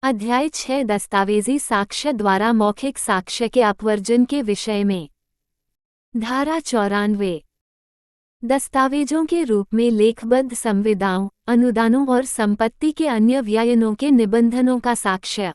अध्याय 6 दस्तावेजी साक्ष्य द्वारा मौखिक साक्ष्य के अपवर्जन के विषय में। धारा 94 दस्तावेजों के रूप में लेखबद्ध संविदाओं, अनुदानों और संपत्ति के अन्य व्ययनों के निबंधनों का साक्ष्य।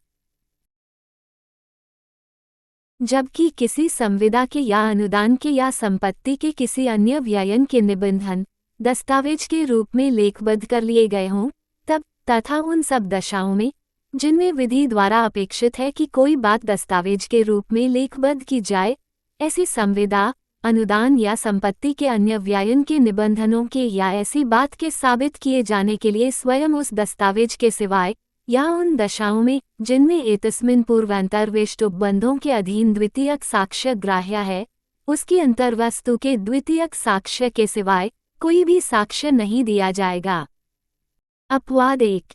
जबकि किसी संविदा के या अनुदान के या संपत्ति के किसी अन्य व्ययन के निबंधन दस्तावेज के रूप में लेखबद्ध कर लिए गए हों, तब तथा उन सब दशाओं में जिनमें विधि द्वारा अपेक्षित है कि कोई बात दस्तावेज के रूप में लेखबद्ध की जाए, ऐसी संविदा, अनुदान या संपत्ति के अन्य व्ययन के निबंधनों के या ऐसी बात के साबित किए जाने के लिए स्वयं उस दस्तावेज के सिवाय या उन दशाओं में जिनमें एतस्मिन् पूर्वांतर्वेष्टुबंधों के अधीन द्वितीयक साक्ष्य ग्राह्य है, उसकी अंतर्वस्तु के द्वितीयक साक्ष्य के सिवाय कोई भी साक्ष्य नहीं दिया जाएगा। अपवाद 1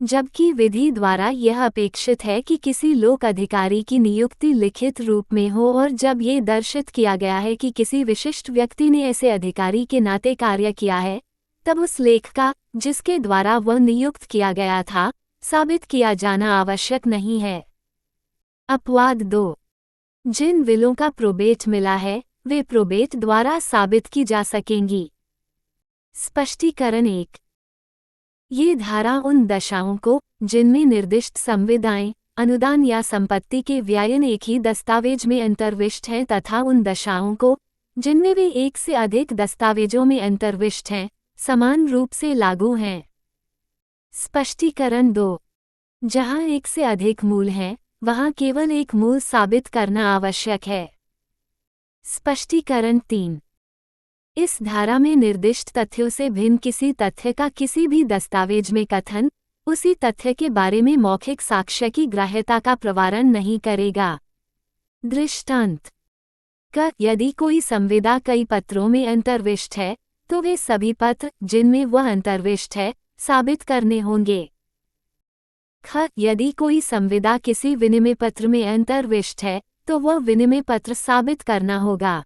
जबकि विधि द्वारा यह अपेक्षित है कि किसी लोक अधिकारी की नियुक्ति लिखित रूप में हो और जब ये दर्शित किया गया है कि किसी विशिष्ट व्यक्ति ने ऐसे अधिकारी के नाते कार्य किया है, तब उस लेख का जिसके द्वारा वह नियुक्त किया गया था साबित किया जाना आवश्यक नहीं है। अपवाद 2 जिन विलों का प्रोबेट मिला है वे प्रोबेट द्वारा साबित की जा सकेंगी। स्पष्टीकरण 1 ये धारा उन दशाओं को जिनमें निर्दिष्ट संविदाएं, अनुदान या संपत्ति के व्ययन एक ही दस्तावेज में अंतर्विष्ट हैं तथा उन दशाओं को जिनमें वे एक से अधिक दस्तावेजों में अंतर्विष्ट हैं, समान रूप से लागू हैं। स्पष्टीकरण 2 जहां एक से अधिक मूल हैं, वहां केवल एक मूल साबित करना आवश्यक है। स्पष्टीकरण 3 इस धारा में निर्दिष्ट तथ्यों से भिन्न किसी तथ्य का किसी भी दस्तावेज में कथन उसी तथ्य के बारे में मौखिक साक्ष्य की ग्राह्यता का प्रवारण नहीं करेगा। दृष्टांत क यदि कोई संविदा कई पत्रों में अंतर्विष्ट है तो वे सभी पत्र जिनमें वह अंतर्विष्ट है साबित करने होंगे। ख यदि कोई संविदा किसी विनिमय पत्र में अंतर्विष्ट है तो वह विनिमय पत्र साबित करना होगा।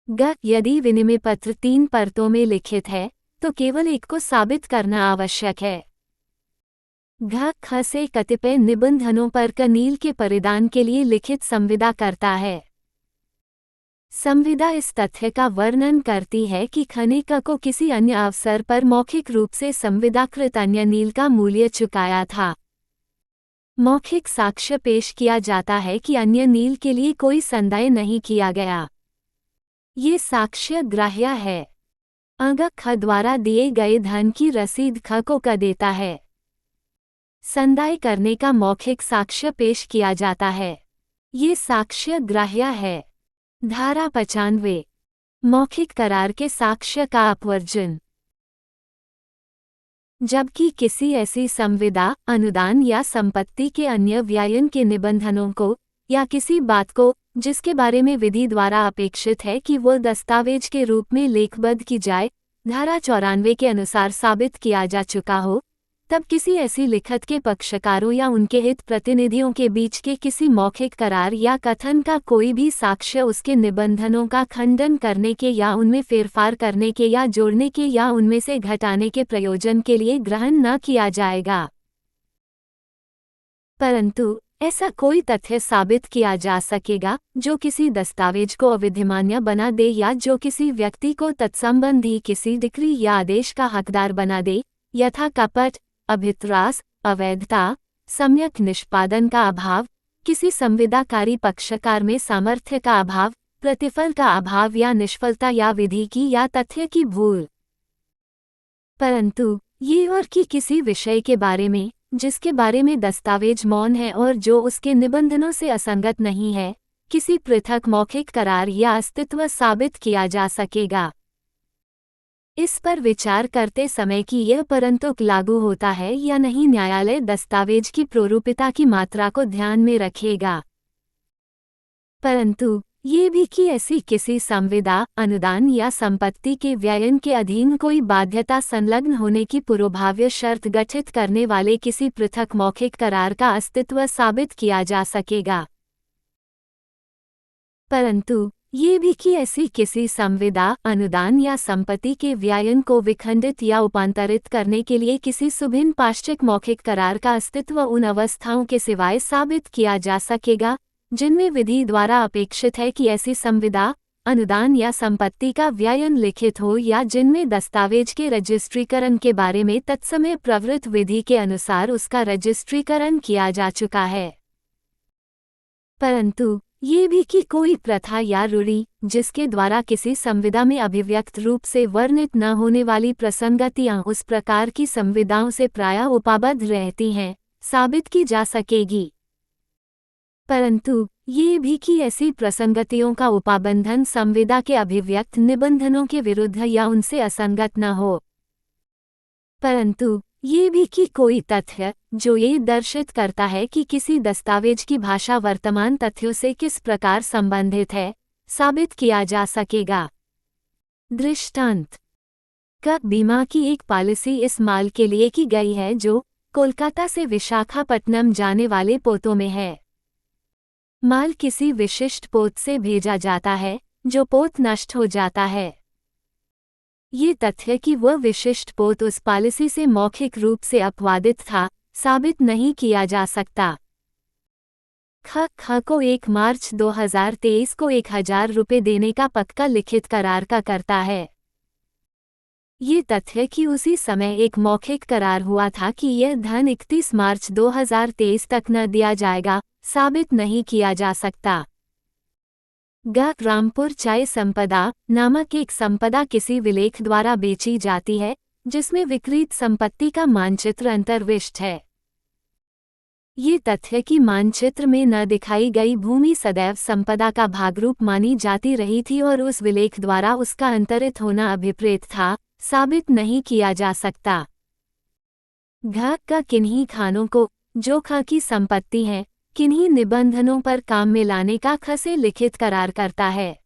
ग यदि विनिमय पत्र 3 परतों में लिखित है तो केवल एक को साबित करना आवश्यक है। घ ख से कतिपय निबंधनों पर नील के परिधान के लिए लिखित संविदा करता है। संविदा इस तथ्य का वर्णन करती है कि खने क को किसी अन्य अवसर पर मौखिक रूप से संविदाकृत अन्य नील का मूल्य चुकाया था। मौखिक साक्ष्य पेश किया जाता है कि अन्य नील के लिए कोई संदेह नहीं किया गया। ये साक्ष्य ग्राह्य है। अंग ख द्वारा दिए गए धन की रसीद ख को क देता है। संदेह करने का मौखिक साक्ष्य पेश किया जाता है। ये साक्ष्य ग्राह्य है। धारा 95 मौखिक करार के साक्ष्य का अपवर्जन। जबकि किसी ऐसी संविदा, अनुदान या संपत्ति के अन्य व्ययन के निबंधनों को या किसी बात को जिसके बारे में विधि द्वारा अपेक्षित है कि वह दस्तावेज के रूप में लेखबद्ध की जाए, धारा 94 के अनुसार साबित किया जा चुका हो, तब किसी ऐसी लिखत के पक्षकारों या उनके हित प्रतिनिधियों के बीच के किसी मौखिक करार या कथन का कोई भी साक्ष्य उसके निबंधनों का खंडन करने के या उनमें फेरफार करने के या जोड़ने के या उनमें से घटाने के प्रयोजन के लिए ग्रहण न किया जाएगा। परंतु ऐसा कोई तथ्य साबित किया जा सकेगा जो किसी दस्तावेज को अविधिमान्य बना दे या जो किसी व्यक्ति को तत्संबंधी किसी डिक्री या आदेश का हकदार बना दे, यथा कपट, अभित्रास, अवैधता, सम्यक निष्पादन का अभाव, किसी संविदाकारी पक्षकार में सामर्थ्य का अभाव, प्रतिफल का अभाव या निष्फलता या विधि की या तथ्य की भूल। परंतु ये और कि किसी विषय के बारे में जिसके बारे में दस्तावेज मौन है और जो उसके निबंधनों से असंगत नहीं है, किसी पृथक मौखिक करार या अस्तित्व साबित किया जा सकेगा। इस पर विचार करते समय कि यह परंतु लागू होता है या नहीं, न्यायालय दस्तावेज की प्रोरूपिता की मात्रा को ध्यान में रखेगा। परंतु ये भी कि ऐसी किसी संविदा, अनुदान या संपत्ति के व्ययन के अधीन कोई बाध्यता संलग्न होने की पूर्वभाव्य शर्त गठित करने वाले किसी पृथक मौखिक करार का अस्तित्व साबित किया जा सकेगा। परंतु ये भी कि ऐसी किसी संविदा, अनुदान या संपत्ति के व्ययन को विखंडित या उपांतरित करने के लिए किसी सुभिन्न पाश्चिक मौखिक करार का अस्तित्व उन अवस्थाओं के सिवाय साबित किया जा सकेगा जिनमें विधि द्वारा अपेक्षित है कि ऐसी संविदा, अनुदान या संपत्ति का व्ययन लिखित हो या जिनमें दस्तावेज के रजिस्ट्रीकरण के बारे में तत्समय प्रवृत्त विधि के अनुसार उसका रजिस्ट्रीकरण किया जा चुका है। परंतु ये भी कि कोई प्रथा या रूढ़ि जिसके द्वारा किसी संविदा में अभिव्यक्त रूप से वर्णित न होने वाली प्रसंगतियां उस प्रकार की संविदाओं से प्रायः उपाबद्ध रहती हैं, साबित की जा सकेगी। परंतु ये भी कि ऐसी प्रसंगतियों का उपाबंधन संविदा के अभिव्यक्त निबंधनों के विरुद्ध या उनसे असंगत न हो। परंतु ये भी कि कोई तथ्य जो ये दर्शित करता है कि किसी दस्तावेज की भाषा वर्तमान तथ्यों से किस प्रकार संबंधित है, साबित किया जा सकेगा। दृष्टांत का बीमा की एक पॉलिसी इस माल के लिए की गई है जो कोलकाता से विशाखापट्टनम जाने वाले पोतों में है। माल किसी विशिष्ट पोत से भेजा जाता है जो पोत नष्ट हो जाता है। ये तथ्य कि वह विशिष्ट पोत उस पॉलिसी से मौखिक रूप से अपवादित था, साबित नहीं किया जा सकता। ख को 1 मार्च 2023 को 1000 रुपये देने का पक्का लिखित करार का करता है। ये तथ्य कि उसी समय एक मौखिक करार हुआ था कि यह धन 31 मार्च 2023 तक न दिया जाएगा, साबित नहीं किया जा सकता। रामपुर चाय संपदा नामक एक संपदा किसी विलेख द्वारा बेची जाती है जिसमें विक्रीत संपत्ति का मानचित्र अंतर्विष्ट है। ये तथ्य कि मानचित्र में न दिखाई गई भूमि सदैव संपदा का भागरूप मानी जाती रही थी और उस विलेख द्वारा उसका अंतरित होना अभिप्रेत था, साबित नहीं किया जा सकता। का किन्हीं खानों को जो ख की संपत्ति है किन्हीं निबंधनों पर काम में लाने का ख से लिखित करार करता है।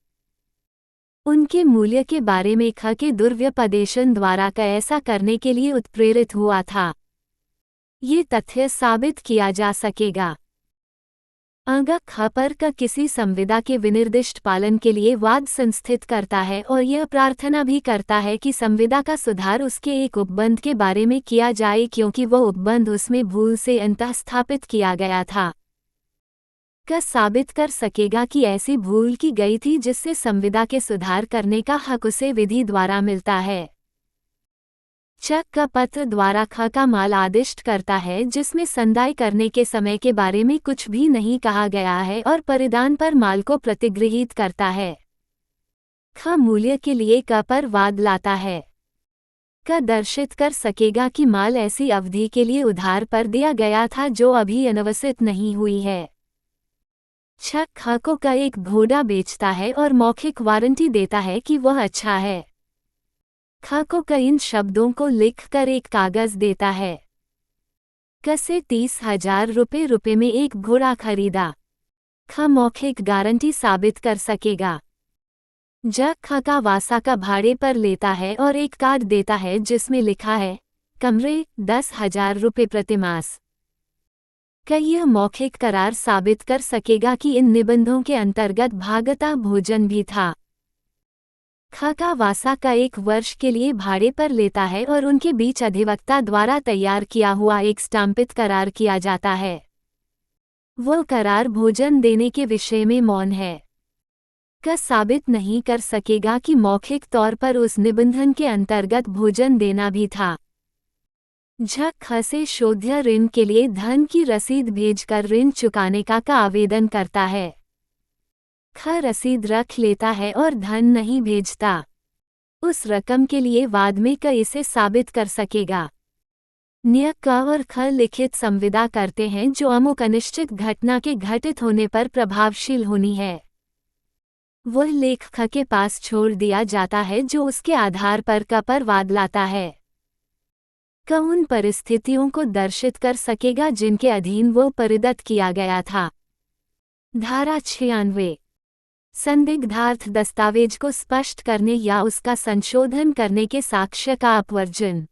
उनके मूल्य के बारे में ख के दुर्व्यपदेशन द्वारा क ऐसा करने के लिए उत्प्रेरित हुआ था। ये तथ्य साबित किया जा सकेगा। ख पर क किसी संविदा के विनिर्दिष्ट पालन के लिए वाद संस्थित करता है और यह प्रार्थना भी करता है कि संविदा का सुधार उसके एक उपबंध के बारे में किया जाए क्योंकि वह उपबंध उसमें भूल से अंतःस्थापित किया गया था। साबित कर सकेगा कि ऐसी भूल की गई थी जिससे संविदा के सुधार करने का हक उसे विधि द्वारा मिलता है। चक का पत्र द्वारा ख का माल आदिष्ट करता है जिसमें संदाय करने के समय के बारे में कुछ भी नहीं कहा गया है और परिधान पर माल को प्रतिगृहीत करता है। ख मूल्य के लिए क पर वाद लाता है। क दर्शित कर सकेगा कि माल ऐसी अवधि के लिए उधार पर दिया गया था जो अभी अनवसित नहीं हुई है। ख को का एक घोड़ा बेचता है और मौखिक वारंटी देता है कि वह अच्छा है। ख को का इन शब्दों को लिखकर एक कागज देता है। क से 30,000 रुपये में एक घोड़ा खरीदा। ख मौखिक गारंटी साबित कर सकेगा। ख का वासा का भाड़े पर लेता है और एक कार्ड देता है जिसमें लिखा है कमरे 10,000 रुपये प्रतिमास। यह मौखिक करार साबित कर सकेगा कि इन निबंधों के अंतर्गत भागता भोजन भी था। ख का वासा का 1 वर्ष के लिए भाड़े पर लेता है और उनके बीच अधिवक्ता द्वारा तैयार किया हुआ एक स्टाम्पित करार किया जाता है। वह करार भोजन देने के विषय में मौन है। क साबित नहीं कर सकेगा कि मौखिक तौर पर उस निबंधन के अंतर्गत भोजन देना भी था। ख से शोध्य ऋण के लिए धन की रसीद भेजकर ऋण चुकाने का आवेदन करता है। ख रसीद रख लेता है और धन नहीं भेजता। उस रकम के लिए वाद में क इसे साबित कर सकेगा। न्य क और ख लिखित संविदा करते हैं जो अमुक अनिश्चित घटना के घटित होने पर प्रभावशील होनी है। वह लेख ख के पास छोड़ दिया जाता है जो उसके आधार पर क पर वाद लाता है। क उन परिस्थितियों को दर्शित कर सकेगा जिनके अधीन वो परिदत्त किया गया था। धारा 96 संदिग्धार्थ दस्तावेज को स्पष्ट करने या उसका संशोधन करने के साक्ष्य का अपवर्जन।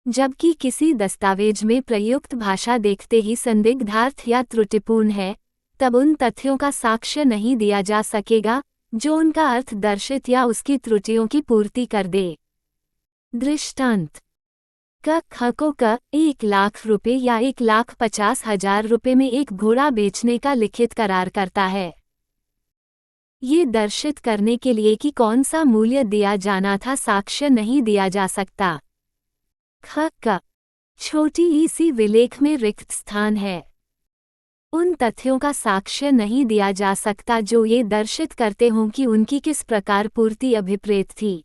जबकि किसी दस्तावेज में प्रयुक्त भाषा देखते ही संदिग्धार्थ या त्रुटिपूर्ण है, तब उन तथ्यों का साक्ष्य नहीं दिया जा सकेगा जो उनका अर्थ दर्शित या उसकी त्रुटियों की पूर्ति कर दे। दृष्टांत: क ख को क 1,00,000 रुपये या 1,50,000 रुपये में एक घोड़ा बेचने का लिखित करार करता है। ये दर्शित करने के लिए कि कौन सा मूल्य दिया जाना था साक्ष्य नहीं दिया जा सकता। ख क छोटी ई सी विलेख में रिक्त स्थान है। उन तथ्यों का साक्ष्य नहीं दिया जा सकता जो ये दर्शित करते हों कि उनकी किस प्रकार पूर्ति अभिप्रेत थी।